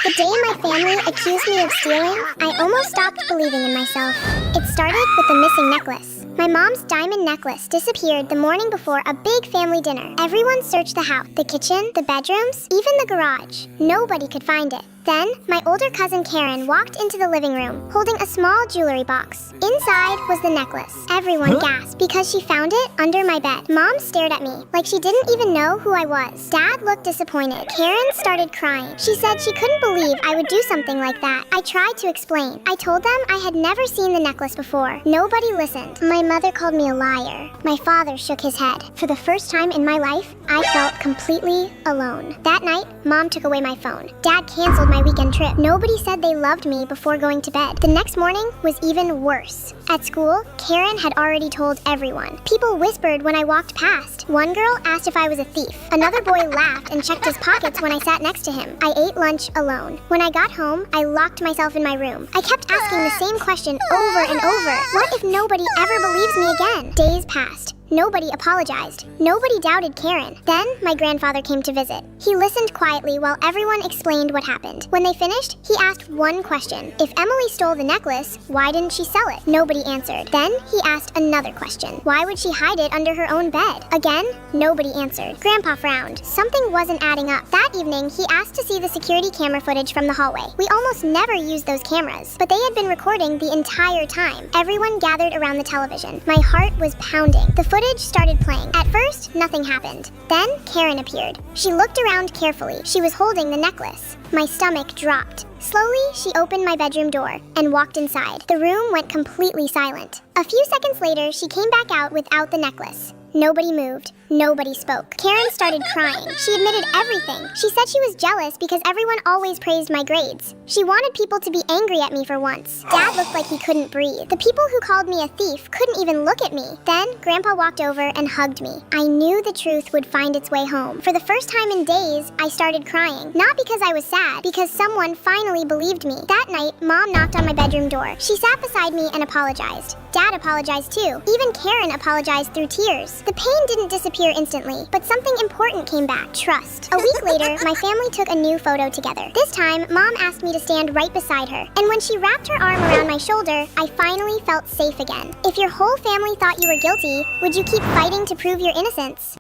The day my family accused me of stealing, I almost stopped believing in myself. It started with the missing necklace. My mom's diamond necklace disappeared the morning before a big family dinner. Everyone searched the house, the kitchen, the bedrooms, even the garage. Nobody could find it. Then, my older cousin Karen walked into the living room, holding a small jewelry box. Inside was the necklace. Everyone gasped because she found it under my bed. Mom stared at me like she didn't even know who I was. Dad looked disappointed. Karen started crying. She said she couldn't believe I would do something like that. I tried to explain. I told them I had never seen the necklace before. Nobody listened. My mother called me a liar. My father shook his head. For the first time in my life, I felt completely alone. That night, Mom took away my phone. Dad canceled my weekend trip. Nobody said they loved me before going to bed. The next morning was even worse. At school, Karen had already told everyone. People whispered when I walked past. One girl asked if I was a thief. Another boy laughed and checked his pockets when I sat next to him. I ate lunch alone. When I got home, I locked myself in my room. I kept asking the same question over and over. What if nobody ever believes me again? Days passed. Nobody apologized. Nobody doubted Karen. Then, my grandfather came to visit. He listened quietly while everyone explained what happened. When they finished, he asked one question. If Emily stole the necklace, why didn't she sell it? Nobody answered. Then, he asked another question. Why would she hide it under her own bed? Again, nobody answered. Grandpa frowned. Something wasn't adding up. That evening, he asked to see the security camera footage from the hallway. We almost never used those cameras, but they had been recording the entire time. Everyone gathered around the television. My heart was pounding. The footage started playing. At first, nothing happened. Then, Karen appeared. She looked around carefully. She was holding the necklace. My stomach dropped. Slowly, she opened my bedroom door and walked inside. The room went completely silent. A few seconds later, she came back out without the necklace. Nobody moved. Nobody spoke. Karen started crying. She admitted everything. She said she was jealous because everyone always praised my grades. She wanted people to be angry at me for once. Dad looked like he couldn't breathe. The people who called me a thief couldn't even look at me. Then, Grandpa walked over and hugged me. I knew the truth would find its way home. For the first time in days, I started crying. Not because I was sad, because someone finally believed me. That night, Mom knocked on my bedroom door. She sat beside me and apologized. Dad apologized too. Even Karen apologized through tears. The pain didn't disappear instantly, but something important came back: trust. A week later, my family took a new photo together. This time, Mom asked me to stand right beside her, and when she wrapped her arm around my shoulder, I finally felt safe again. If your whole family thought you were guilty, would you keep fighting to prove your innocence?